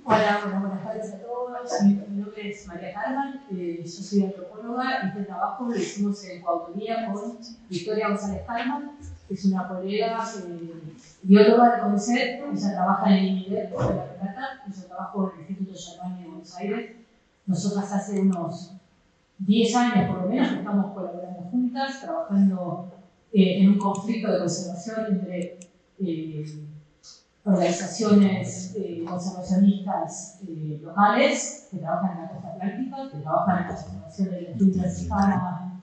Hola, buenas tardes a todos. Mi nombre es María Carmen, yo soy antropóloga y este trabajo lo hicimos en coautoría con Victoria González Carmen, que es una colega bióloga de CONICET. Ella trabaja en el INIDEP de La Plata y yo trabajo en el Instituto Germani de Buenos Aires. Nosotras hace unos 10 años por lo menos que estamos colaborando juntas, trabajando en un conflicto de conservación entre organizaciones conservacionistas locales que trabajan en la costa atlántica, que trabajan en la conservación de la industria mexicana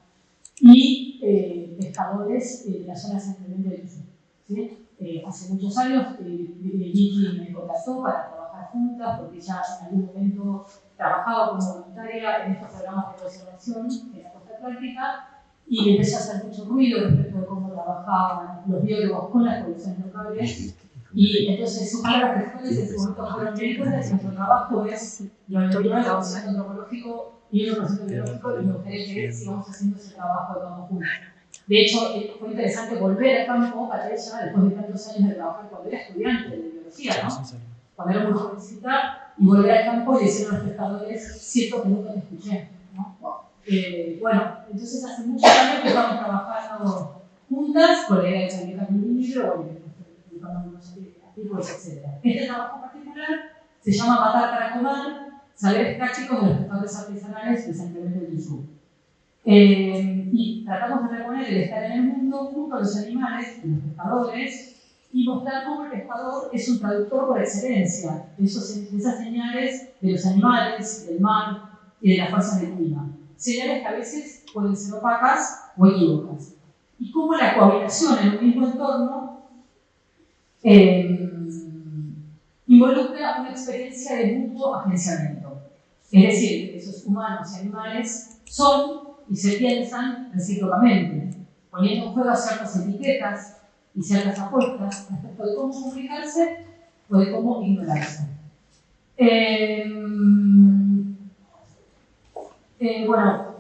y pescadores de las zonas centralmente del sur. ¿Sí? Hace muchos años Vicky me contactó para trabajar juntas porque ella en algún momento trabajaba como voluntaria en estos programas de conservación en la costa atlántica y le empezó a hacer mucho ruido respecto de cómo trabajaban los biólogos con las poblaciones locales. Y entonces sus palabras textuales en su momento fueron bien cuentas. Nuestro trabajo es 99% antropológico y 1% biológico, y me gustaría que sigamos haciendo ese trabajo de campo juntos. De hecho, fue interesante volver al campo para ella después de tantos años de trabajar cuando era estudiante de biología, ¿no? Cuando era muy jovencita, y volver al campo y decir a los pescadores: siento que nunca te escuché, ¿no? Bueno, entonces hace muchos años que estamos trabajando juntas con la idea de publicar un libro, unos artículos, etc. Este trabajo particular se llama Matar para comer, saberes prácticos de los pescadores artesanales de San Clemente del Sur. Y tratamos de reponer el estar en el mundo junto a los animales, los pescadores, y mostrar cómo el pescador es un traductor por excelencia de esas señales de los animales, del mar y de las fuerzas del clima. Señales que a veces pueden ser opacas o equívocas. Y cómo la cohabitación en un mismo entorno involucra una experiencia de mutuo agenciamiento. Es decir, que esos humanos y animales son y se piensan recíprocamente, poniendo en juego ciertas etiquetas y ciertas apuestas respecto de cómo comunicarse o de cómo ignorarse. Bueno,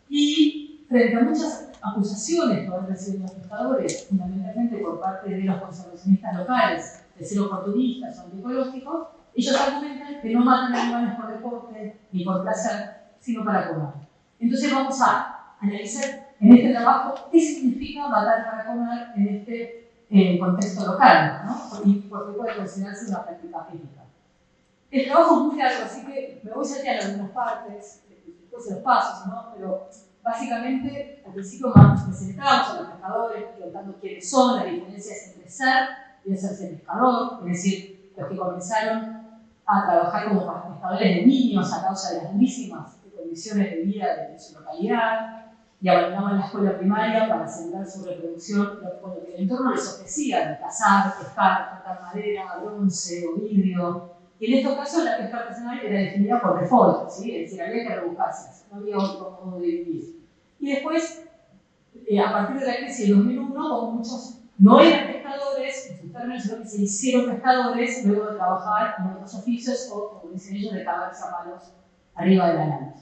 y frente a muchas acusaciones que han recibido los pescadores, fundamentalmente por parte de los conservacionistas locales, de ser oportunistas o antiecológicos, ellos argumentan que no matan animales por deporte ni por placer, sino para comer. Entonces vamos a analizar en este trabajo qué significa matar para comer en este contexto local, ¿no? Y por qué puede considerarse una práctica ética. El trabajo es muy largo, así que me voy salteando algunas partes, después de los pasos, ¿no? Pero básicamente, al principio más presentamos a los pescadores, preguntando quiénes son, las diferencias entre ser y hacerse pescador, es decir, los que comenzaron a trabajar como pescadores de niños a causa de las durísimas condiciones de vida de su localidad, y abandonaban la escuela primaria para asegurar su reproducción con lo que el entorno les ofrecía, de cazar, pescar, cortar madera, bronce o vidrio. Y en estos casos la pesca artesanal era definida por default, ¿sí? Es decir, había que rebuscarse, no había otro modo de vivir. Y después, a partir de la crisis del 2001, como muchos no eran pescadores, en sus términos, sino que se hicieron pescadores luego de trabajar en otros oficios o, como dicen ellos, de cavarse a palos arriba de la lancha.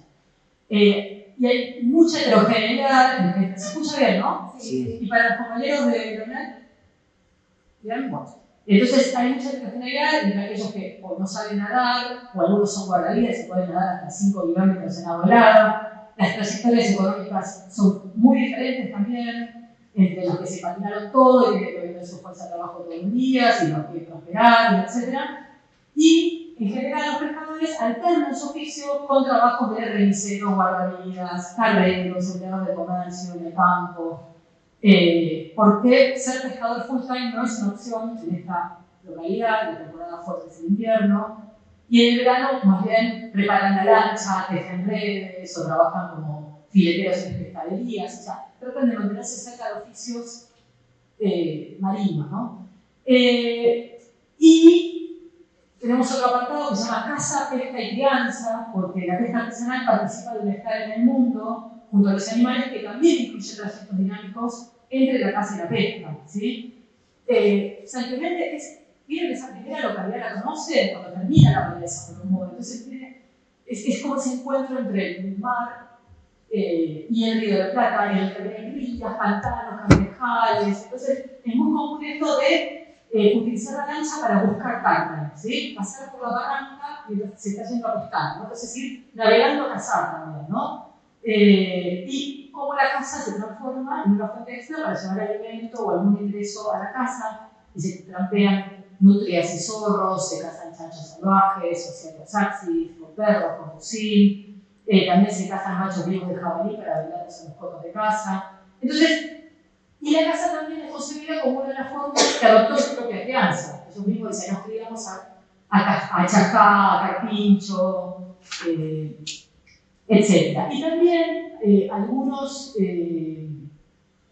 Y hay mucha heterogeneidad, se escucha bien, ¿no? Sí. Y para los compañeros de Leonel, ¿bien? Bueno. Entonces hay mucha heterogeneidad entre aquellos que o no saben nadar, o algunos son guardavidas y pueden nadar hasta 5 kilómetros en agua helada. Las trayectorias económicas son muy diferentes también, entre los que se patinaron todo y que tuvieron su fuerza de trabajo todos los días, y los que prosperaron, etc. Y en general los pescadores alternan su oficio con trabajos de remiseros, guardavidas, carreros, empleados de comercio, en el campo. Porque ser pescador full time no es una opción en esta localidad, de temporada fuerte es el invierno, y en el verano más bien preparan la lancha, tejen redes o trabajan como fileteros en pescaderías, o sea, tratan de mantenerse cerca de oficios marinos, ¿no? Y tenemos otro apartado que se llama caza, pesca y crianza, porque la pesca artesanal participa de un estar en el mundo junto a los animales, que también incluye trayectos dinámicos entre la caza y la pesca, ¿sí? San Clemente tiene que esa primera localidad la conoce cuando termina la bahía de San Román, entonces es como ese encuentro entre el mar y el Río de la Plata, y el rías, pantanos, cangrejales. Entonces es muy común esto de utilizar la lancha para buscar carne, ¿sí? Pasar por la barranca mientras se está yendo a pescar, ¿no? Entonces ir navegando a cazar también, ¿no? Y cómo la casa se transforma en una fuente extra para llevar alimento o algún ingreso a la casa, y se trampean nutrias y zorros, se cazan chanchos salvajes, o sea, los axis, con perros, con fusil, también se cazan machos vivos de jabalí para venderlos en los cotos de caza. Entonces, y la casa también es concebida como una de las formas que adoptó su propia crianza. Ellos mismos dicen, nos criamos a chacá, a carpincho, etc. Y también algunos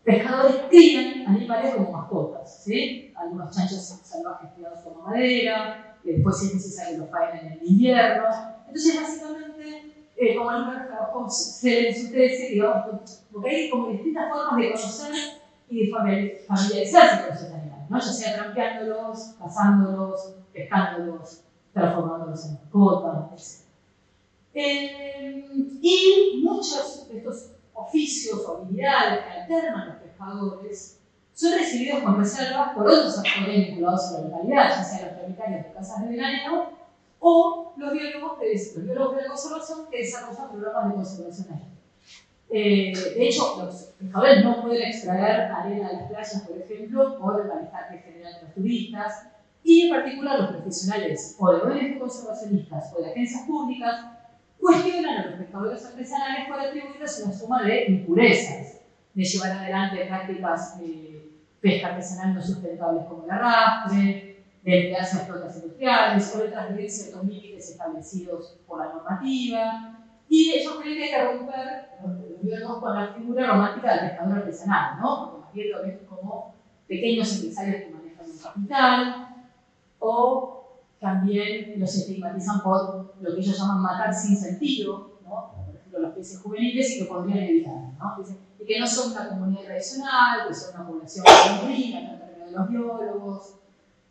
pescadores crían animales como mascotas, ¿sí? Algunos chanchos salvajes criados como madera, después si es necesario los faenan en el invierno. Entonces, básicamente, como algunos trabajos se en su tesis, digamos, porque hay como distintas formas de conocer y de familiarizarse con esos animales, ¿no? Ya sea trampeándolos, cazándolos, pescándolos, transformándolos en mascotas, etc. Y muchos de estos oficios o habilidades que alternan los pescadores son recibidos con reservas por otros actores vinculados a la localidad, ya sean los propietarios de casas de veraneo o los biólogos de la conservación que desarrollan programas de conservación allí. De hecho, los pescadores no pueden extraer arena de las playas, por ejemplo, por el malestar que generan los turistas, y en particular los profesionales o de ONG conservacionistas o de agencias públicas cuestionan a los pescadores artesanales por atribuirles una suma de impurezas, de llevar adelante prácticas de pesca artesanal no sustentables como el arrastre, de emplearse a flotas industriales o de transgredir ciertos límites establecidos por la normativa. Y ellos creen que hay que romper los biólogos con la figura romántica del pescador artesanal, ¿no? Porque más bien lo ven como pequeños empresarios que manejan un capital, o también los estigmatizan por lo que ellos llaman matar sin sentido, ¿no? Por ejemplo, los peces juveniles y que podrían evitar, ¿no? Y que no son una comunidad tradicional, que son una población marina, no en términos de los biólogos,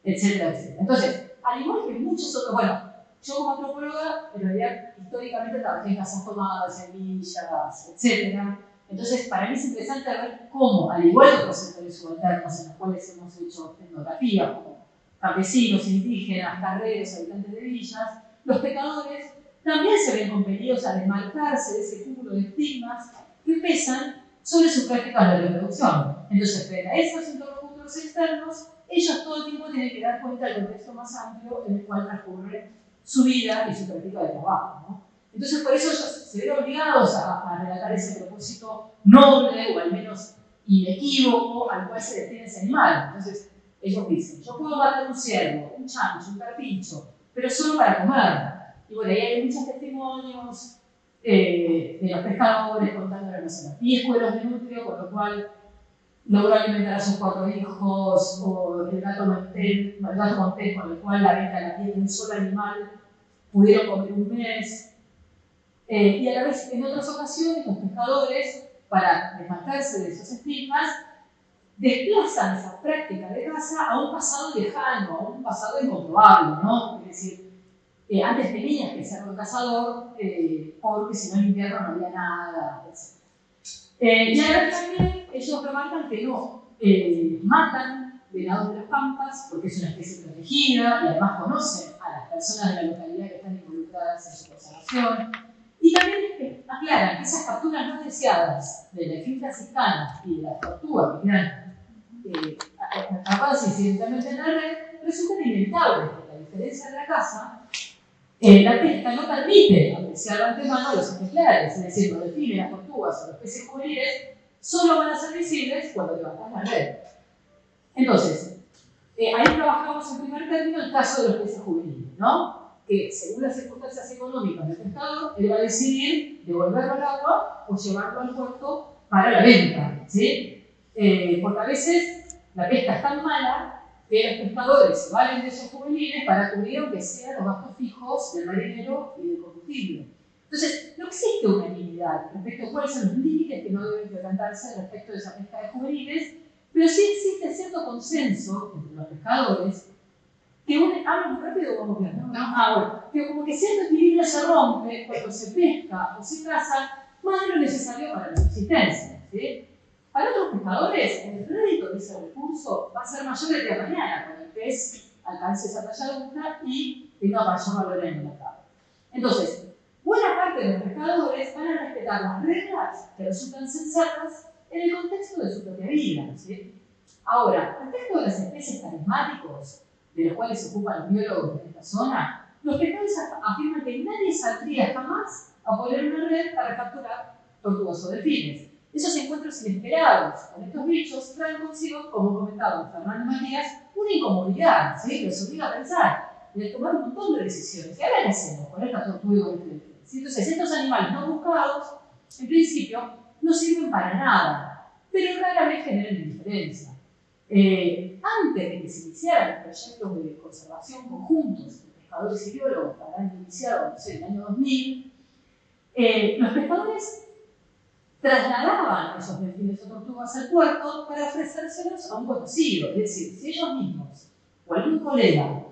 etcétera, etcétera. Entonces, al igual que muchos otros, bueno, yo como antropóloga, en realidad, históricamente trabajé en casas tomadas, en villas, etcétera. Entonces, para mí es interesante ver cómo, al igual que otros sectores subalternos en los cuales hemos hecho etnografía, como campesinos, indígenas, carreros, habitantes de villas, los pecadores también se ven compelidos a desmarcarse de ese cúmulo de estigmas que pesan sobre sus prácticas de reproducción. Entonces, frente a esos interlocutores externos, ellos todo el tiempo tienen que dar cuenta del contexto más amplio en el cual transcurre su vida y su práctica de trabajo, ¿no? Entonces, por eso ellos se ven obligados a relatar ese propósito noble o al menos inequívoco al cual se detiene ese animal. Entonces, ellos dicen, yo puedo matar un ciervo, un chancho, un carpincho, pero solo para comer. Y bueno, ahí hay muchos testimonios de los pescadores contándole, no sé, 10 cueros de nutrio, con lo cual logró alimentar a sus 4 hijos, o el gato montés, con el cual la venta de la piel de un solo animal pudieron comer un mes. Y a la vez, en otras ocasiones, los pescadores, para desmarcarse de esos estigmas, desplazan esa práctica de caza a un pasado lejano, a un pasado incomprobable, ¿no? Es decir, antes tenías que ser un cazador porque si no en invierno no había nada, etc. Y a la vez también ellos remarcan que no matan venados de las pampas porque es una especie protegida y además conocen a las personas de la localidad que están involucradas en su conservación. Y también aclaran que esas capturas no deseadas de la delfín franciscana y de las tortugas que quedan atrapadas incidentalmente en la red resultan inevitables porque a diferencia de la caza, la pesca no permite apreciar de antemano los ejemplares, es decir, los delfines, las tortugas o los peces juveniles solo van a ser visibles cuando levantas la red. Entonces, ahí trabajamos en primer término el caso de los peces juveniles, ¿no? Que según las circunstancias económicas del pescador, él va a decidir devolverlo al agua o llevarlo al puerto para la venta, ¿sí? Porque a veces la pesca es tan mala que los pescadores se valen de esos juveniles para cubrir aunque sean los gastos fijos del marinero y del combustible. Entonces, no existe unanimidad respecto a cuáles son los límites que no deben quebrantarse respecto de esa pesca de juveniles, pero sí existe cierto consenso entre los pescadores que hablo muy rápido como que que como que cierto equilibrio se rompe cuando se pesca o se caza más de lo necesario para la subsistencia, ¿sí? Para otros pescadores, el rédito de ese recurso va a ser mayor el día de mañana, cuando el pez alcance esa talla adulta y tenga mayor valor en el mercado. Entonces, buena parte de los pescadores van a respetar las reglas que resultan sensatas en el contexto de su propia vida, ¿sí? Ahora, respecto de las especies carismáticos, de los cuales se ocupan los biólogos de esta zona, los pescadores afirman que nadie saldría jamás a poner una red para capturar tortugas o delfines. Esos encuentros inesperados con estos bichos traen consigo, como comentaba Fernando Matías, una incomodidad, ¿sí? Los obliga a pensar y a tomar un montón de decisiones. ¿Y ahora qué hacemos con esta tortuga y con este delfín? Entonces, estos animales no buscados, en principio, no sirven para nada, pero rara vez generan indiferencia. Antes de que se iniciaran los proyectos de conservación conjuntos de pescadores y biólogos que habrán iniciado, no sé, en el año 2000, los pescadores trasladaban esos delfines o tortugas al puerto para ofrecérselos a un conocido. Es decir, si ellos mismos o algún colega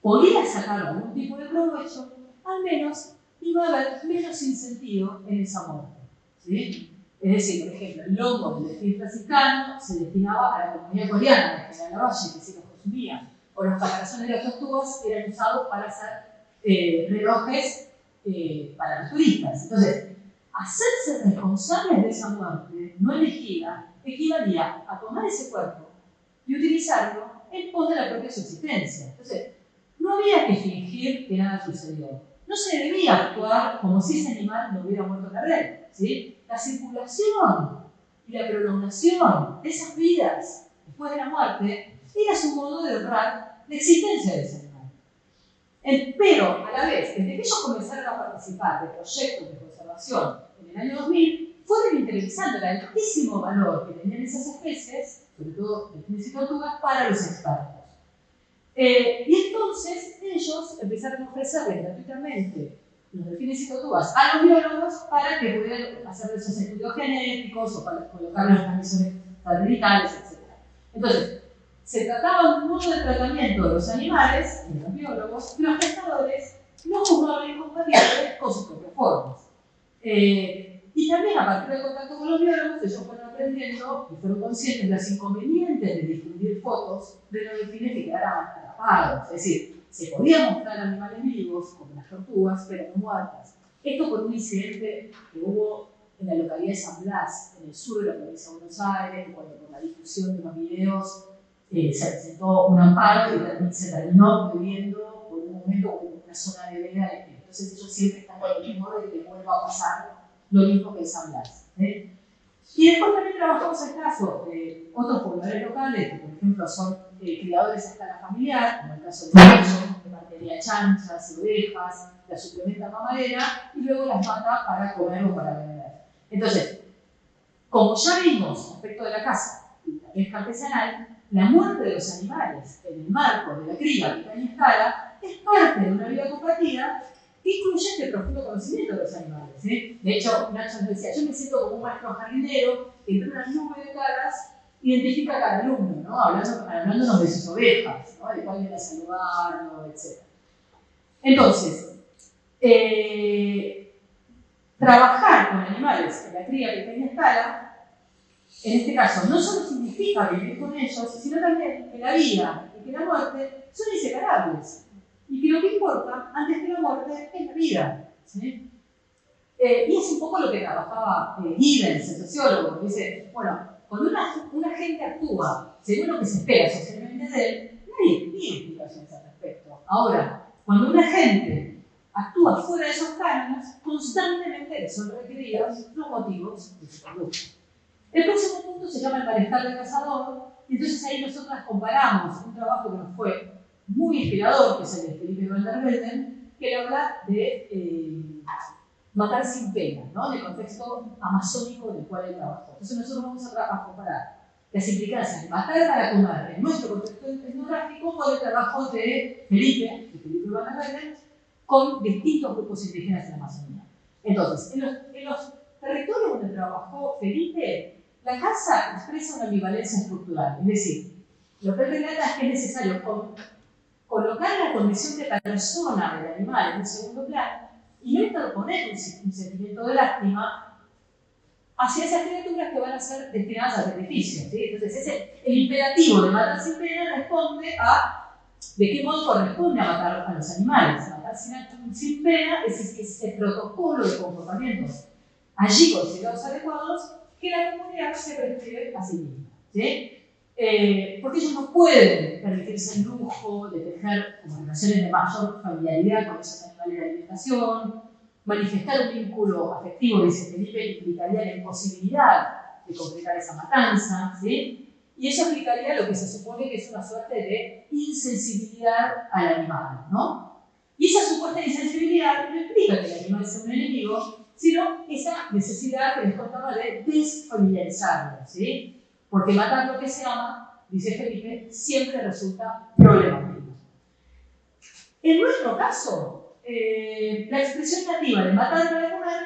podía sacar algún tipo de provecho, al menos iba a haber menos incentivo en esa muerte, ¿sí? Es decir, por ejemplo, el lomo del delfín franciscano se destinaba a la comunidad coreana de General Lavalle, que sí los consumía, o los caparazones de las tortugas eran usados para hacer relojes para los turistas. Entonces, hacerse responsables de esa muerte no elegida equivalía a tomar ese cuerpo y utilizarlo en pos de la propia subsistencia. Entonces, no había que fingir que nada sucedió. No se debía actuar como si ese animal no hubiera muerto en la red, ¿sí? La circulación y la prolongación de esas vidas después de la muerte era su modo de honrar la existencia de ese animal. Pero, a la vez, desde que ellos comenzaron a participar de proyectos de conservación en el año 2000, fueron interiorizando el altísimo valor que tenían esas especies, sobre todo delfines y tortugas, para los expertos. Y entonces ellos empezaron a ofrecerles gratuitamente los delfines y tortugas a los biólogos para que pudieran hacer esos estudios genéticos o para colocar las transmisiones satelitales, etc. Entonces, se trataba de un modo de tratamiento de los animales, de los biólogos, y los pescadores no juzgaban incompatibles con sus propias formas. Y también a partir del contacto con los biólogos, ellos fueron aprendiendo y fueron conscientes de los inconvenientes de difundir fotos de los delfines que quedaran atrapados. Es decir, se podía mostrar animales vivos, como las tortugas, pero no muertas. Esto por un incidente que hubo en la localidad de San Blas, en el sur de la provincia de Buenos Aires, cuando por la difusión de los videos se presentó un amparo y se terminó prohibiendo por un momento una zona de veda. Entonces ellos siempre están con el temor de que vuelva a pasar lo mismo que en San Blas. Y después también trabajamos el caso de otros pobladores locales, que por ejemplo son criadores a escala familiar, como el caso de Mayo, que mantenía chanchas y ovejas, las suplementa mamadera y luego las mata para comer o para vender. Entonces, como ya vimos respecto de la caza y la pesca artesanal, la muerte de los animales en el marco de la cría a pequeña escala es parte de una vida compartida que incluye este profundo conocimiento de los animales. De hecho, Nacho nos decía, yo me siento como un maestro jardinero que entre una nube de caras identifica a cada alumno, ¿no? Hablándonos de sus ovejas, ¿no? De cuál viene a saludarlo, etc. Entonces, trabajar con animales en la cría a pequeña escala, en este caso, no solo significa vivir con ellos, sino también que la vida y que la muerte son inseparables. Y que lo que importa, antes que la muerte, es la vida, ¿sí? Y es un poco lo que trabajaba Giddens, el sociólogo, que dice, bueno, cuando una gente actúa según lo que se espera socialmente de él, nadie tiene explicaciones al respecto. Ahora, cuando una gente actúa fuera de esos cánones, constantemente le son requeridos los motivos de su conducta. El próximo punto se llama el malestar del cazador, y entonces ahí nosotras comparamos un trabajo que nos fue muy inspirador, que es el de Felipe van der Velden, que habla de matar sin pena, ¿no? En el contexto amazónico del cual él trabajó. Entonces nosotros vamos a comparar las implicancias de matar para comer en nuestro contexto etnográfico con el trabajo de Felipe van der Velden, con distintos grupos indígenas en la Amazonía. Entonces, en los territorios donde trabajó Felipe, la caza expresa una ambivalencia estructural, es decir, lo que él relata es que es necesario colocar la condición de persona del animal en un segundo plano y no interponer un sentimiento de lástima hacia esas criaturas que van a ser destinadas al sacrificio, ¿sí? Entonces, el imperativo de matar sin pena responde a de qué modo corresponde a matar a los animales. Matar sin pena es ese protocolo de comportamientos allí considerados adecuados que la comunidad se prescribe a sí misma, ¿sí? Porque ellos no pueden permitirse el lujo de tejer como relaciones de mayor familiaridad con esos animales de alimentación, manifestar un vínculo afectivo, dice Felipe, implicaría la imposibilidad de concretar esa matanza, ¿sí? Y eso implicaría lo que se supone que es una suerte de insensibilidad al animal, ¿no? Y esa supuesta insensibilidad no implica que el animal sea un enemigo, sino esa necesidad que les contaba de desfamiliarizarlo, ¿sí? Porque matar lo que se ama, dice Felipe, siempre resulta problemático. En nuestro caso, la expresión nativa de matar para comer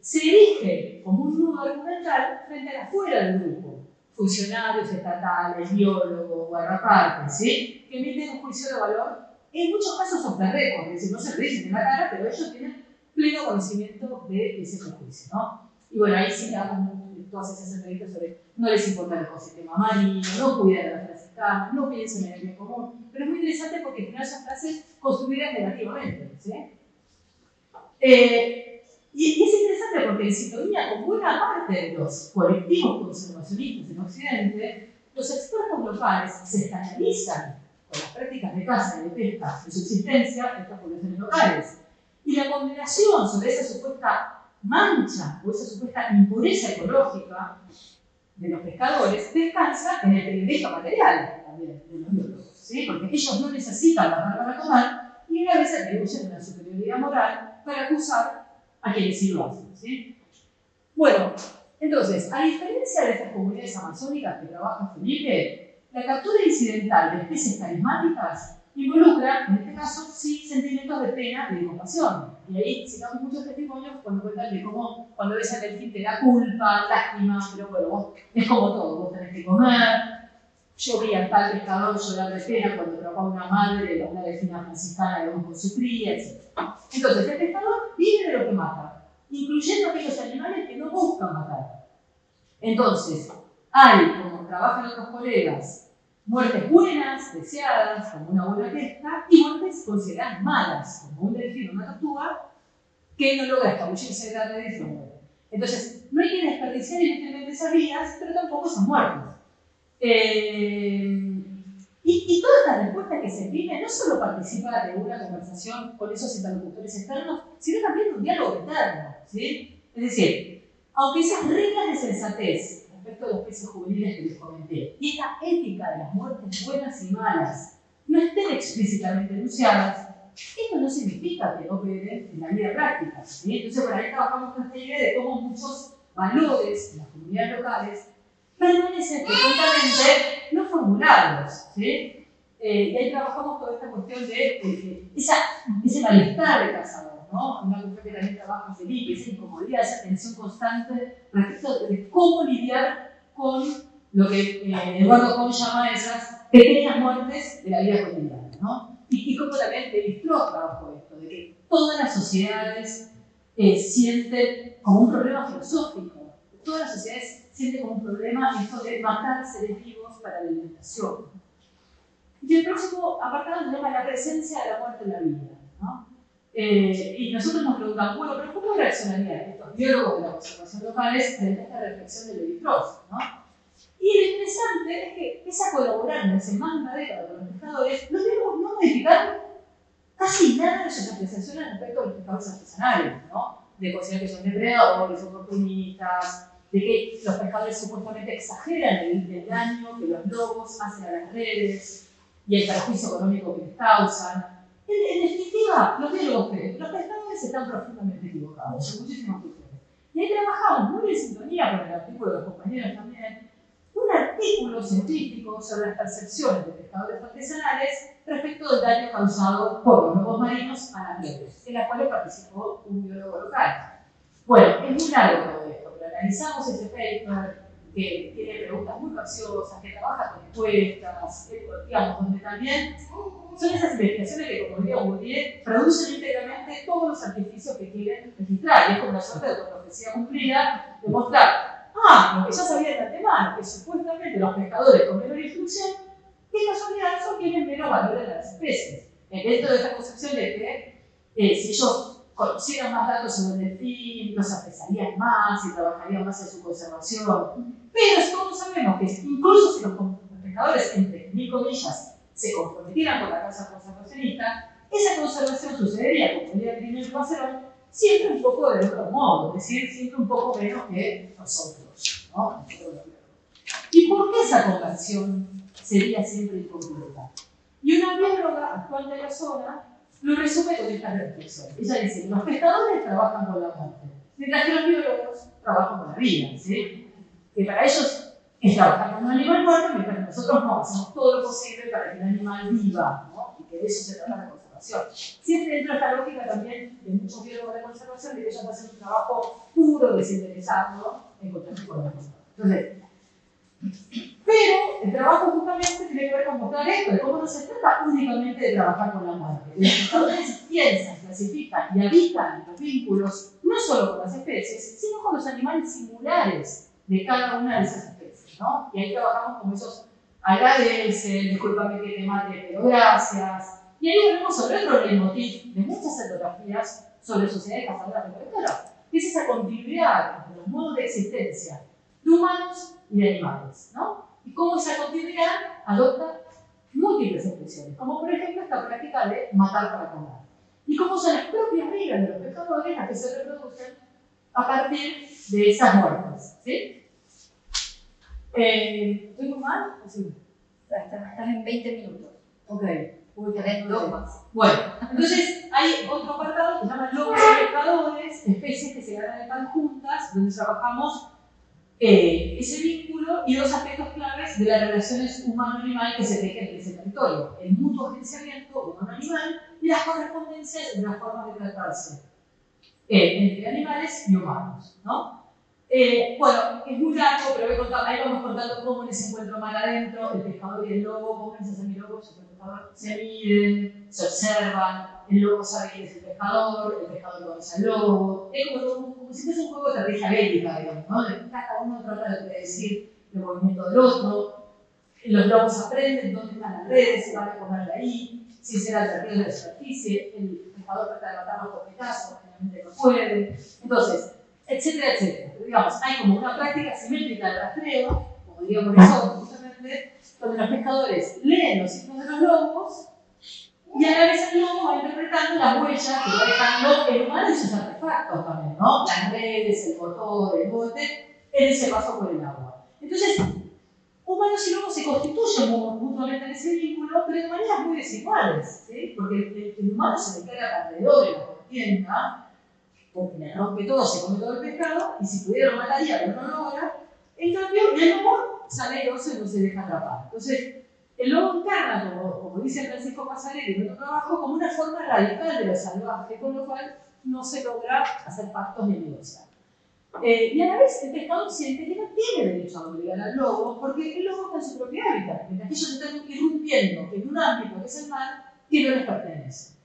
se erige como un nudo argumental frente a la fuera del grupo. Funcionarios estatales, biólogos, guardapartes, ¿sí? Que emiten un juicio de valor, en muchos casos son récord, es decir, no se lo dicen en la cara, pero ellos tienen pleno conocimiento de ese prejuicio, ¿no? Y bueno, ahí sí hago todas esas entrevistas sobre no les importa el ecosistema marino, no cuidan a las franciscanas, no piensan en el bien común, pero es muy interesante porque al final son frases construidas negativamente, ¿sí? Y es interesante porque en sintonía con buena parte de los colectivos conservacionistas en Occidente, los expertos locales se escandalizan con las prácticas de caza y de pesca de subsistencia de estas poblaciones locales. Y la condenación sobre esa supuesta mancha o esa supuesta impureza ecológica de los pescadores descansa en el periodismo material también de los biólogos, ¿sí? Porque ellos no necesitan matar para tomar y a veces atribuyen una superioridad moral para acusar a quienes sí lo hacen, ¿sí? Bueno, entonces, a diferencia de estas comunidades amazónicas que trabaja Felipe, la captura incidental de especies carismáticas involucra, en este caso, sí, sentimientos de pena y de compasión. Y ahí citamos muchos testimonios cuando cuentan de cómo cuando ves al delfín te da culpa, lástima, pero bueno, vos, es como todo, vos tenés que comer. Yo vi al tal pescador llorar de pena cuando atrapaba a una madre, una delfina franciscana que con su cría, etc. Entonces, el pescador vive de lo que mata, incluyendo aquellos animales que no buscan matar. Entonces, hay, como trabajan otros colegas, muertes buenas, deseadas, como una buena pesca, y muertes consideradas malas, como un delfín o una tortuga, que no logra escabullirse de la red y se muere. Entonces, no hay que desperdiciar inútilmente esas vidas, pero tampoco son muertes. Y toda esta respuesta que se tiene no solo participa de una conversación con esos interlocutores externos, sino también de un diálogo interno, ¿sí? Es decir, aunque esas reglas de sensatez respecto a los peces juveniles que les comenté y esta ética de las muertes buenas y malas no estén explícitamente enunciadas, esto no significa que no operen en la vida práctica, ¿sí? Entonces, por ahí trabajamos con esta idea de cómo muchos valores en las comunidades locales permanecen frecuentemente no formulados, ¿sí? Y ahí trabajamos toda esta cuestión de ese malestar de cazador, ¿no? Una cuestión que también trabaja Felipe, esa incomodidad, esa tensión constante respecto de cómo lidiar con lo que Eduardo Kohn llama esas pequeñas muertes de la vida cotidiana, ¿no? Y cómo también David Frost trabajó esto, de que todas las sociedades sienten como un problema filosófico, todas las sociedades siente como un problema esto de matar seres vivos para la alimentación. Y el próximo apartado se llama la presencia de la muerte en la vida, ¿no? Y nosotros nos preguntamos, bueno, pero ¿cómo reaccionarían estos biólogos de la conservación locales frente a esta reflexión de Levi-Strauss, ¿no? Y lo interesante es que pese a colaborar desde más de una década con los pescadores, los biólogos no modificaron casi nada de sus apreciaciones respecto a los pescadores artesanales, ¿no? De considerar que son depredadores, oportunistas, de que los pescadores supuestamente exageran el daño que los lobos hacen a las redes y el perjuicio económico que les causan. En definitiva, los biólogos creen que los pescadores están profundamente equivocados en muchísimas cuestiones. Y ahí trabajamos muy en sintonía con el artículo de los compañeros también, un artículo científico sobre las percepciones de pescadores artesanales respecto del daño causado por los lobos marinos a las redes, en la cual participó un biólogo local. Bueno, es muy largo todo esto, pero analizamos ese paper que tiene preguntas muy capciosas, que trabaja con encuestas, digamos, donde también son esas investigaciones que, como diría Bourdieu, producen íntegramente todos los artificios que quieren registrar, y es como una suerte de autoprofesión profecía cumplida, demostrar, lo que ya sabía de antemano, que supuestamente los pescadores con menor instrucción, qué casualidad son quienes menos valoran las especies. Dentro de esta concepción de que si ellos conocieran más datos sobre el delfín, los apresarían más y trabajarían más en su conservación. Pero todos sabemos que incluso si los pescadores, entre mil comillas, se comprometieran con la causa conservacionista, esa conservación sucedería, como diría Grinel Macerón, siempre un poco de otro modo, es decir, siempre un poco menos que nosotros, ¿no? ¿Y por qué esa conversión sería siempre incompleta? Y una bióloga actual de la zona lo resume con esta reflexión. Ella dice: los pescadores trabajan con la muerte, mientras que los biólogos trabajan con la vida, ¿sí? Que para ellos es trabajar con un animal muerto, mientras que nosotros no, hacemos todo lo posible para que el animal viva, ¿no? Y que de eso se trata la conservación. Siempre dentro de esta lógica también de muchos biólogos de conservación, de que ellos hacen un trabajo puro, desinteresado, en contacto con la conservación. Entonces, pero el trabajo justamente tiene que ver con mostrar esto, de cómo no se trata únicamente de trabajar con la muerte. Los pescadores piensan, clasifican y habitan los vínculos no solo con las especies, sino con los animales singulares de cada una de esas especies, ¿no? Y ahí trabajamos con esos agradecen, discúlpame que te mate, pero gracias. Y ahí volvemos sobre otro leitmotiv de muchas etnografías sobre sociedades cazadoras recolectoras, que es esa continuidad entre los modos de existencia de humanos y de animales, ¿no? Y cómo esa continuidad adopta múltiples expresiones, como por ejemplo esta práctica de matar para comer. Y cómo son las propias reglas de los pescadores las que se reproducen a partir de esas muertes, ¿sí? ¿Estoy muy mal? Sí. Estás en 20 minutos. Ok. Tenés dos más. Bueno, entonces hay otro apartado que se llama lobos y pescadores, especies que se ganan de pan juntas, donde trabajamos ese vínculo y dos aspectos claves de las relaciones humano-animal que se tejen en ese territorio: el mutuo agenciamiento humano-animal y las correspondencias entre las formas de tratarse entre animales y humanos, ¿no? Bueno, es muy largo, pero ahí vamos contando cómo en ese encuentro mar adentro el pescador y el lobo, cómo en ese semilobo el pescador se miden, se observan, el lobo sabe quién es el pescador conoce al lobo. Es como si fuese un juego de estrategia bélica, digamos, ¿no? Cada uno trata de predecir el movimiento del otro. Los lobos aprenden dónde están las redes, se van a comer de ahí, si será el territorio de la superficie, el pescador trata de matarlo con petazos, generalmente no puede. Entonces, etcétera, etcétera. Pero digamos, hay como una práctica simétrica de rastreo, como diría Morisot, justamente, donde los pescadores leen los signos de los lobos y a la vez el lobo va interpretando las huellas que va dejando el humano y sus artefactos también, ¿no? Las redes, el motor, el bote, en ese paso por el agua. Entonces, humanos y lobos se constituyen mutuamente en ese vínculo, pero de maneras muy desiguales, ¿sí? Porque el humano se declara perdedor en la contienda, porque le rompe todo, se come todo el pescado, y si pudiera lo mataría, pero no lo logra. En cambio, el lobo sale airoso y no se deja atrapar. Entonces, el lobo encarna, como dice Francisco Pasarelli en otro trabajo, como una forma radical de lo salvaje, con lo cual no se logra hacer pactos ni negociar. Y a la vez el pescador siente que no tiene derecho a obligar al lobo, porque el lobo está en su propio hábitat, mientras que ellos están irrumpiendo en un ámbito que es el mar que no les pertenece.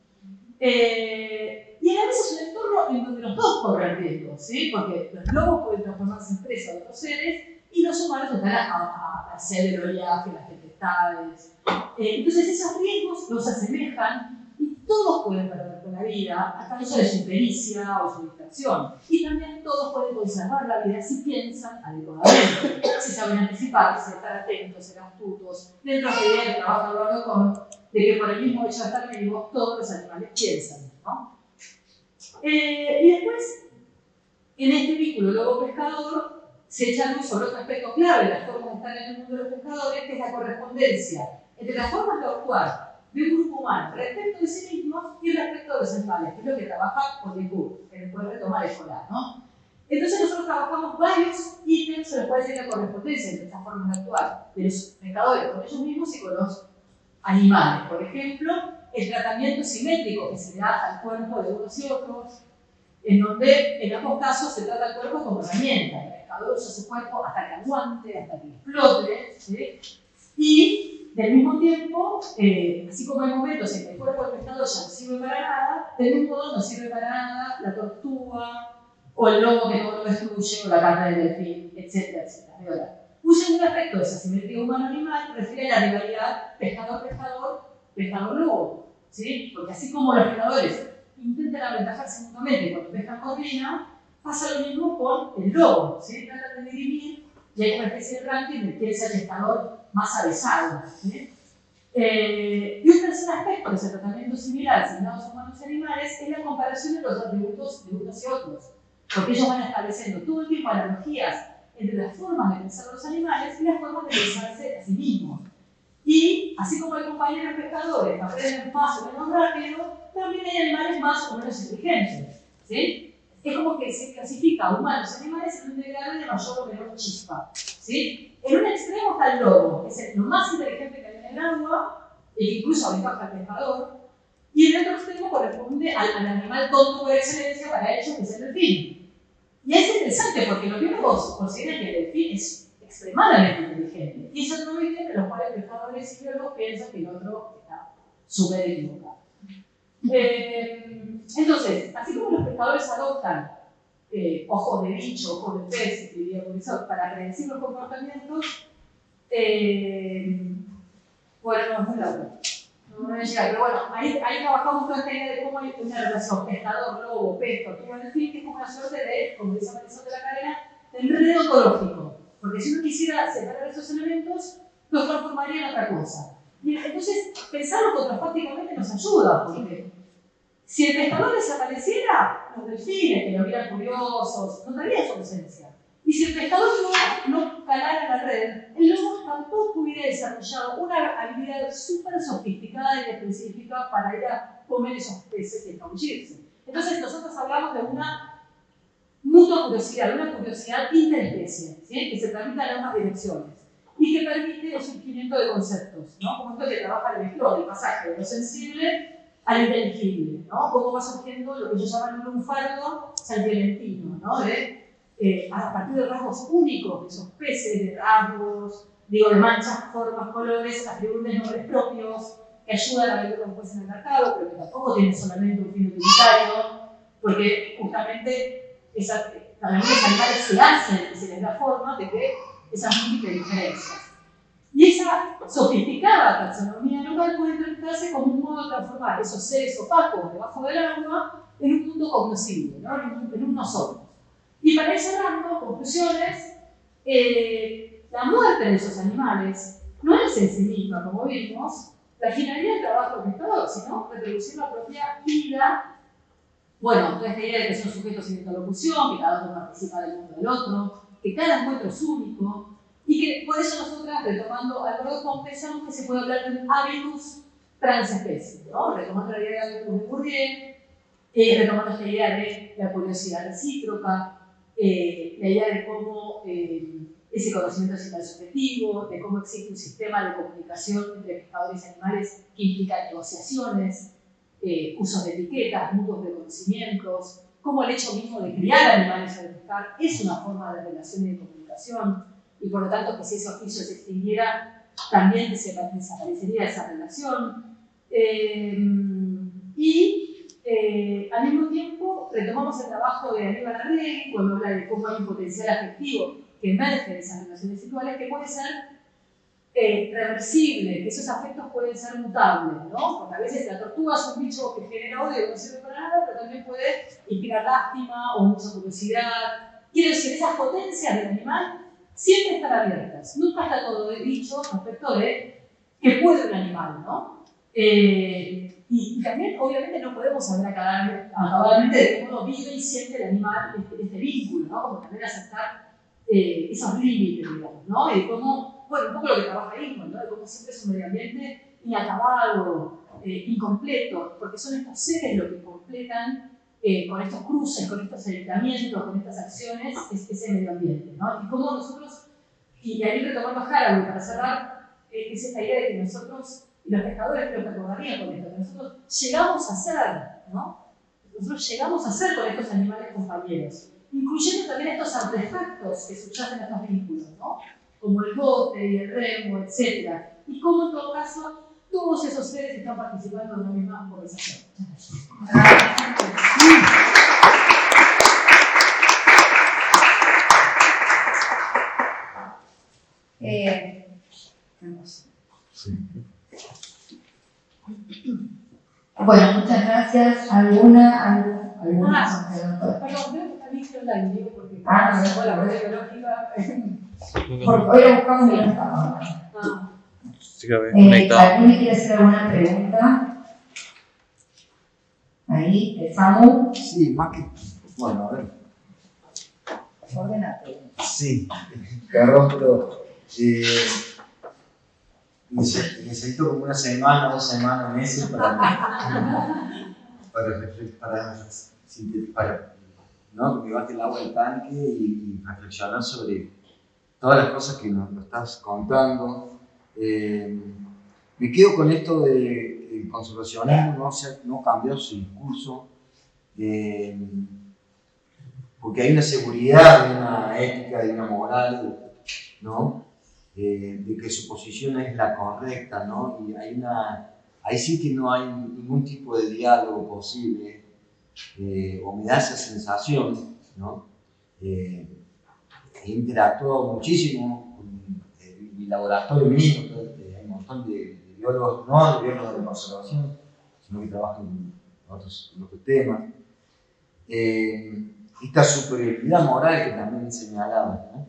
Y a la vez es un entorno en donde los dos corren riesgo, ¿sí? Porque los lobos pueden transformarse en presa de otros seres y los humanos están a merced del oleaje, las tempestades. Entonces esos riesgos los asemejan y todos pueden perder con la vida a causa de su pericia o su distracción. Y también todos pueden conservar la vida si piensan adecuadamente, si saben anticiparse, estar atentos, ser astutos, dentro de la idea que trabaja Eduardo Kohn, de que por el mismo hecho de estar vivos todos los animales piensan, ¿no? Y después, en este vínculo lobo-pescador, se echa luz sobre otro aspecto clave de la forma de estar en el mundo de los pescadores, que es la correspondencia entre las formas de actuar de un grupo humano respecto de sí mismos y respecto de los animales, que es lo que trabaja Polycourt, que después retoma escolar, ¿no? Entonces nosotros trabajamos varios ítems en los cuales hay la correspondencia entre estas formas de actuar de los pescadores con ellos mismos y con los animales. Por ejemplo, el tratamiento simétrico que se le da al cuerpo de unos y otros, en donde en ambos casos se trata al cuerpo como herramienta. El pescador usa su cuerpo hasta que aguante, hasta que explote, ¿sí? Y del mismo tiempo, así como hay momentos en que el cuerpo del pescador ya no sirve para nada, del mismo modo no sirve para nada la tortuga, o el lobo que todo lo destruye, o la carne del delfín, etcétera, etcétera. De verdad. Un segundo aspecto de esa simetría humano-animal refiere a la rivalidad pescador-pescador, pescador-lobo, ¿sí? Porque así como los pescadores intentan aventajarse mutuamente cuando pescan corvina, pasa lo mismo con el lobo, ¿sí? Tratan de dirimir y hay una especie de ranking de quién es el pescador más avesado, ¿sí? Y un tercer aspecto de ese tratamiento similar asignados a humanos y animales es la comparación de los atributos de unos y otros, porque ellos van estableciendo todo el tiempo analogías entre las formas de pensar los animales y las formas de pensarse a sí mismos. Y así como hay compañeros pescadores que aprenden más o menos rápido, también hay animales más o menos inteligentes, ¿sí? Es como que se clasifica a humanos y animales en un grado de mayor o menor chispa, ¿sí? En un extremo está el lobo, que es lo más inteligente que hay en el agua, e incluso aventaja al pescador, y en el otro extremo corresponde al animal tonto por excelencia para ellos, que es el delfín. Y es interesante porque los biólogos consideran que el delfín es extremadamente inteligente, y eso no viene de los cuales pescadores y biólogos piensan que el otro está súper equivocado. Entonces, así como los pescadores adoptan ojos de bicho, ojos de pez, diría por eso, para predecir los comportamientos, bueno, no es muy largo, no voy a llegar, pero bueno, ahí trabajamos toda esta idea de cómo hay una relación pescador, lobo, pez, tortuga, delfín, que es como una suerte de, como dice Marisol de la Cadena, de enredo ontológico, porque si uno quisiera separar esos elementos, los transformaría en otra cosa. Y entonces, pensarlo contrafácticamente nos ayuda, porque si el pescador desapareciera, los delfines, que lo miran curiosos, notarían su ausencia. Y si el pescador no calara en la red, el lobo tampoco hubiera desarrollado una habilidad súper sofisticada y específica para ir a comer esos peces y escabullirse. Entonces nosotros hablamos de una mutua curiosidad, una curiosidad interespecie, ¿sí? Que se tramita en ambas direcciones y que permite el surgimiento de conceptos, ¿no? Como esto que trabaja el ejemplo del pasaje de lo sensible al inteligible, ¿no? Cómo va surgiendo lo que ellos llaman un lunfardo salviolentino, ¿no? A partir de rasgos únicos de esos peces, de rasgos, digo, de manchas, formas, colores, atributos, nombres propios que ayudan a ver cómo puede en el mercado, pero que tampoco tienen solamente un fin utilitario, porque justamente también los animales se hacen y se les da forma de que esas múltiples diferencias. Y esa sofisticada taxonomía local puede interpretarse como un modo de transformar esos seres opacos debajo del agua en un mundo cognoscible, ¿no? en un nosotros. Y para ir cerrando, conclusiones, la muerte de esos animales no es en sí misma, como vimos, la finalidad del trabajo del pescador, sino reproducir la propia vida. Bueno, toda esta idea de que son sujetos sin interlocución, que cada uno participa del mundo del otro, que cada encuentro es único, y que por eso nosotras, retomando a Rodolfo, pensamos que se puede hablar de un habitus transespecie, ¿no? Retomando la idea de habitus de Bourdieu, retomando esta idea de la curiosidad recíproca, la idea de cómo ese conocimiento es intersubjetivo, de cómo existe un sistema de comunicación entre pescadores y animales que implica negociaciones, usos de etiquetas, mutuos reconocimientos, cómo el hecho mismo de criar animales o de pescar es una forma de relación y de comunicación, y por lo tanto que si ese oficio se extinguiera, también desaparecería esa relación. Al mismo tiempo, retomamos el trabajo de Aníbal Arregui cuando habla de cómo hay un potencial afectivo que emerge de esas relaciones sexuales que puede ser reversible, que esos afectos pueden ser mutables, ¿no? Porque a veces la tortuga es un bicho que genera odio y no sirve para nada, pero también puede inspirar lástima o mucha curiosidad. Quiero decir, esas potencias del animal siempre están abiertas. Nunca está todo dicho respecto de qué puede un animal, ¿no? Y también, obviamente, no podemos saber acabadamente de cómo vive y siente el animal este vínculo, ¿no? Como también aceptar esos límites, digamos, ¿no? Y cómo, bueno, un poco lo que trabaja Ingman, ¿no? De cómo siempre es un medio ambiente inacabado, incompleto, porque son estos seres los que completan con estos cruces, con estos ayuntamientos, con estas acciones, ese medio ambiente, ¿no? Y cómo nosotros, y ahí retomando a Haraway para cerrar, es esta idea de que nosotros, y los pescadores creo que acordarían con esto, que nosotros llegamos a ser, ¿no? Nosotros llegamos a ser con estos animales compañeros, incluyendo también estos artefactos que subyacen a estos vínculos, ¿no? Como el bote y el remo, etc. Y cómo en todo caso todos esos seres están participando de una misma conversación. Bueno, muchas gracias. ¿Alguna? Perdón, creo que está bien online, digo, porque no, con la parte biológica. Porque hoy la buscamos y no estaba. ¿Alguien quiere hacer alguna pregunta? Ahí, Samu. Sí, más que. Bueno, a ver. Ordenate. Sí, perdón, pero. Necesito como una semana, 2 semanas, meses para ¿no? que me baje el agua del tanque y reflexionar sobre todas las cosas que nos estás contando. Me quedo con esto de conservacionismo, no cambiar su discurso, porque hay una seguridad, de una ética, de una moral, ¿no? De que su posición es la correcta, ¿no? Y ahí sí que no hay ningún tipo de diálogo posible, o me da esa sensación, ¿no? He interactuado muchísimo con mi laboratorio mismo, hay un montón de biólogos, no de biólogos de conservación, sino que trabajan en otros temas. Esta superioridad moral que también señalaba, ¿no?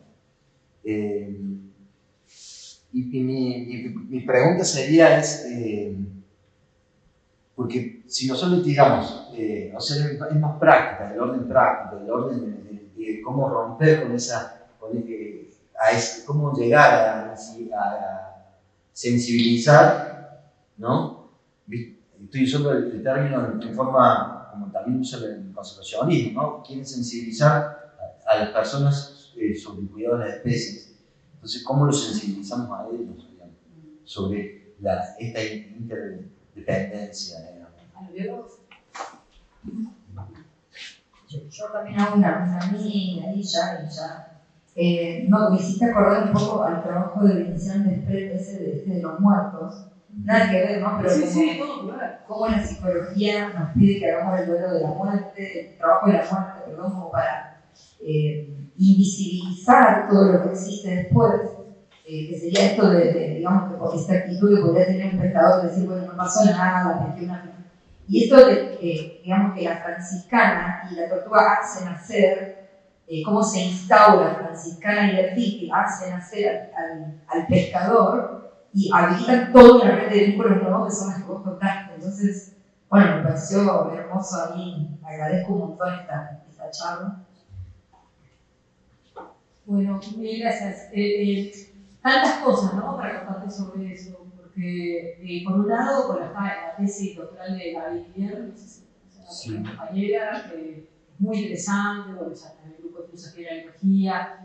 Mi pregunta sería porque si nosotros digamos, o sea, es más práctica, del orden práctico, del orden de cómo romper con cómo llegar a sensibilizar, ¿no? Estoy usando el término en forma, como también usa el conservacionismo, ¿no? Quieren sensibilizar a las personas sobre el cuidado de las especies. Entonces, ¿cómo los sensibilizamos a ellos, digamos, sobre esta interdependencia? ¿A los biólogos? Yo también hago una mini ahí ya. No, me hiciste acordar un poco al trabajo de Vincent Desprez, ese de los muertos. Nada que ver, ¿no? Pero como la psicología nos pide que hagamos el duelo de la muerte, el trabajo de la muerte, perdón, como para invisibilizar todo lo que existe después, que sería esto digamos, que por esta actitud que podría tener un pescador de decir, bueno, no pasó nada, metí una. Y esto de que, digamos, que la franciscana y la tortuga hacen nacer, cómo se instaura la franciscana y el que hace nacer al pescador y habilitan toda una red de vínculos nuevos que son las que vos tocaste. Entonces, bueno, me pareció hermoso a mí, agradezco un montón esta charla. Bueno, mil gracias. Tantas cosas, ¿no? Para contarte sobre eso, porque por un lado, con la tesis doctoral de Gaby Pierre, no sé si es una compañera, muy interesante, bueno, ya en el grupo de filosofía y la biología.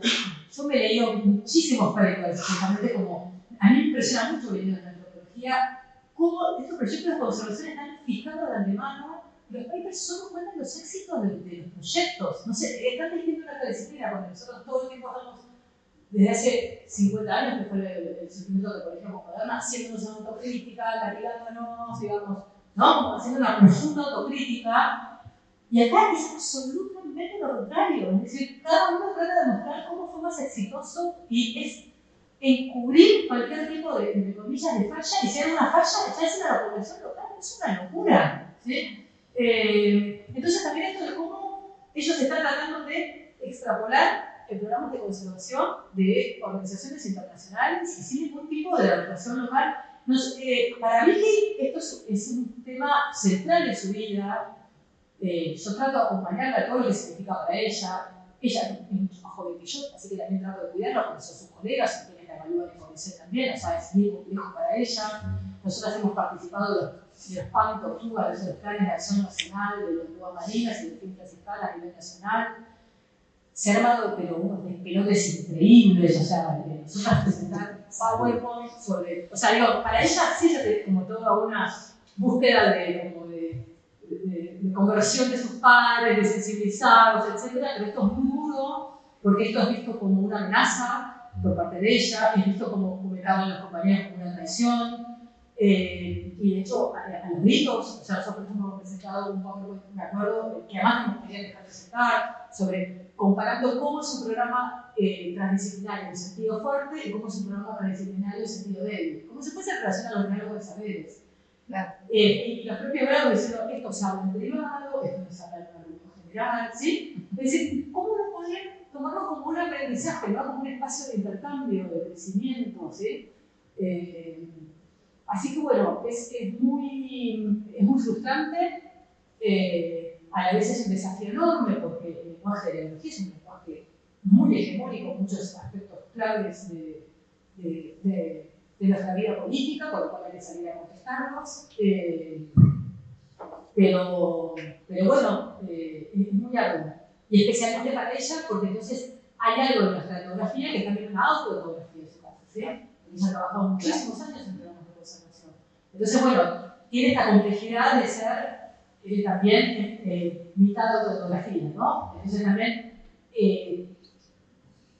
Yo me he leído muchísimos papers, justamente como, a mí me impresiona mucho viniendo de la antropología, cómo estos proyectos de conservación están fijados de antemano. Los papers solo cuentan los éxitos de los proyectos. No sé, están distintos en otra disciplina, porque nosotros todo el tiempo estamos, desde hace 50 años, que fue el surgimiento de la ecología moderna, haciéndonos una autocrítica, latigándonos, digamos, ¿no? Haciendo una profunda autocrítica. Y acá es absolutamente lo contrario. Es decir, cada uno trata de mostrar cómo fue más exitoso y es encubrir cualquier tipo de comillas de falla, y si hay una falla, echarse a la población local es una locura, ¿sí? Entonces también esto de cómo ellos están tratando de extrapolar el programa de conservación de organizaciones internacionales y sin ningún tipo de adaptación local. Para mí esto es un tema central en su vida. Yo trato de acompañarla a todo lo que significa para ella. Ella es mucho más joven que yo, así que también trato de cuidarla, porque son sus colegas, y quienes la evalúan en CONICET también, o sea, es bien complejo para ella. Nosotros hemos participado de los PAN Tortuga, de los planes de acción nacional, de tortugas marinas y de fin franciscana a nivel nacional. Se han armado unos despelotes increíbles, o sea, nosotros presentar PowerPoint sobre, o sea, digo, para ella sí es como toda una búsqueda de conversión de sus padres, de sensibilizados, etc. Pero esto es muy duro, porque esto es visto como una amenaza por parte de ella, es visto como comentaban los compañeros como una traición, y de hecho a los gritos, o sea, nosotros hemos presentado un PowerPoint, me acuerdo, que además nos querían dejar presentar, sobre comparando cómo es un programa transdisciplinario en sentido fuerte y cómo es un programa transdisciplinario en sentido débil, como si fuese en relación a los diálogos de saberes. Claro. Y los propios biólogos diciendo, esto se habla en privado, esto no se habla en un ámbito general, ¿sí? Es decir, ¿cómo no poder tomarlo como un aprendizaje, ¿no? Como un espacio de intercambio, de crecimiento, ¿sí? Así que bueno, es muy frustrante, a la vez es un desafío enorme porque el lenguaje de la biología es un lenguaje muy hegemónico, muchos aspectos claves de nuestra vida política, con lo cual hay que salir a contestarnos. Pero bueno, es muy arduo. Y especialmente para ella, porque entonces hay algo en nuestra etnografía que es también una autoetnografía de su caso, ¿sí? Ella ha trabajado muchísimos años en programas de conservación. Entonces, bueno, tiene esta complejidad de ser también mitad autoetnografía, ¿no? Entonces también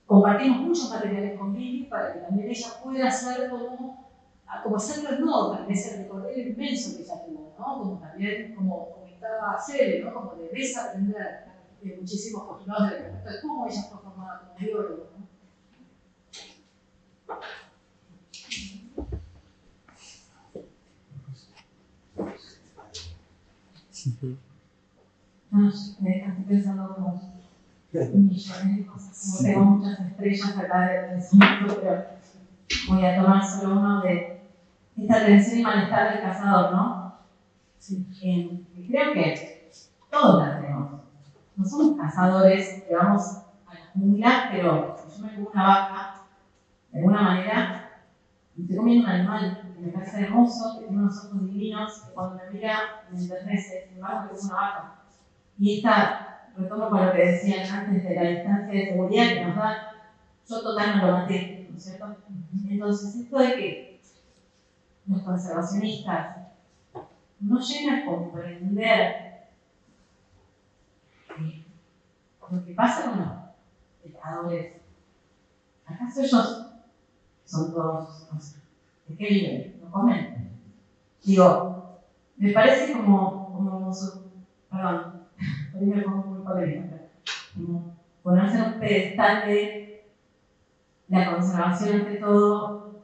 compartimos muchos materiales con Vicky para que también ella pueda hacer como hacerlo en nota, en ese recorrido inmenso que ella tuvo, ¿no? Como también, como comentaba Cele, ¿no? Como de desaprender muchísimos postulados de cómo ella fue formada como bióloga, ¿no? No, estoy pensando como millones de cosas, como tengo muchas estrellas acá de pensamiento, pero voy a tomar solo uno de esta tensión y malestar del cazador, ¿no? Sí. Creo que todos la tenemos. No somos cazadores que vamos a la jungla, pero si yo me como una vaca, de alguna manera, me estoy comiendo un animal que me parece hermoso, que tiene unos ojos divinos, que cuando me mira me enternece, sin embargo me como una vaca. Y esta, retomo con lo que decían antes de la distancia de seguridad que nos da, yo total no lo maté, ¿no es cierto? Entonces, esto de que los conservacionistas no llegan a comprender lo que pasa con los pescadores. ¿Acaso ellos son todos, no sé, de qué viven? ¿No comen? Digo, me parece perdón, por ahí me pongo muy polémica, como ponerse en un pedestal de la conservación ante todo,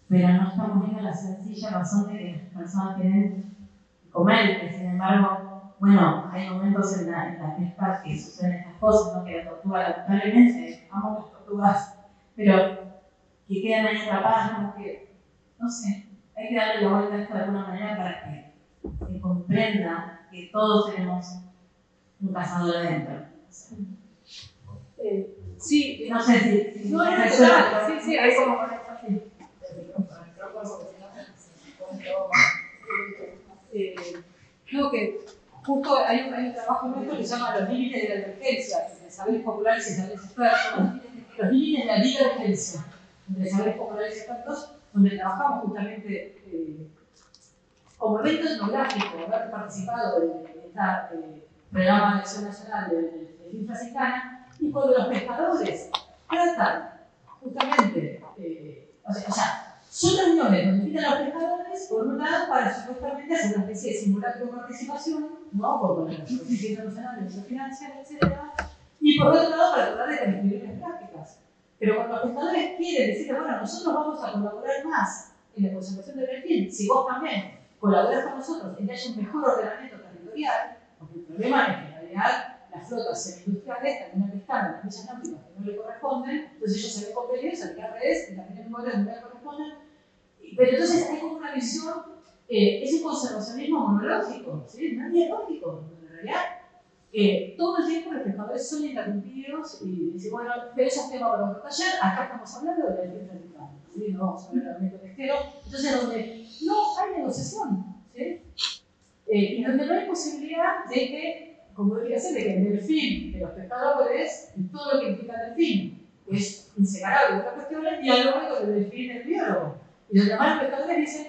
pero no estamos viendo la sencilla razón de que las personas tienen que comer, que sin embargo, bueno, hay momentos en la pesca que suceden estas cosas, ¿no? Que la tortuga, lamentablemente, amo las tortugas, pero que quedan ahí atrapadas, como que, no sé, hay que darle la vuelta a esto de alguna manera para que se comprenda que todos tenemos un cazador adentro. Sí, no sé si No, sí, hay como con esto, sí. Creo que justo hay un trabajo nuestro que se llama Los límites de la emergencia, entre saberes populares y saberes expertos, los límites de la divergencia entre saberes populares y expertos, donde trabajamos justamente como evento etnográfico, haber participado de este programa de acción nacional de Isla Sicana, y cuando los pescadores tratan justamente, o sea, son reuniones donde invitan a los pescadores, por un lado, para supuestamente hacer una especie de simulacro de participación, ¿no? Por la Oficina Internacional de Financiera, etc. Y por otro lado, para tratar de transmitir las prácticas. Pero cuando los pescadores quieren decir, bueno, nosotros vamos a colaborar más en la conservación del delfín, si vos también colaborás con nosotros en que haya un mejor ordenamiento territorial, porque el problema es que en realidad las flotas semi-industriales terminan pescando en las millas náuticas que no le corresponden, entonces ellos se ven compelidos a que al revés, y también en lugares donde no le corresponden. Pero entonces hay como una visión, es un conservacionismo monológico, ¿sí? No es dialógico, en realidad. Todo el tiempo los pescadores son interrumpidos y dicen, bueno, pero eso es tema para otro taller, acá estamos hablando de la delfín tropical, ¿sí? No vamos a hablar del aumento pesquero, entonces donde no hay negociación, ¿sí? Y donde no hay posibilidad de que, como debería ser, de que el delfín de los pescadores y todo lo que implica el delfín es inseparable de otras cuestiones, dialogue con el delfín del biólogo. Y los demás pescadores dicen,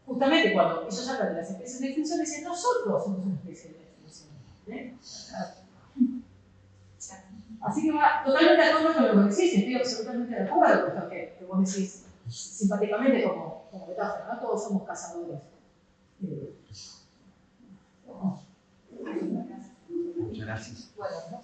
justamente cuando ellos hablan de las especies de extinción, dicen, nosotros somos una especie de extinción. ¿Eh? Así que va totalmente de acuerdo con lo que decís, estoy absolutamente de acuerdo con esto que vos decís simpáticamente como metáfora, ¿no? Todos somos cazadores. Muchas gracias. Bueno, ¿no?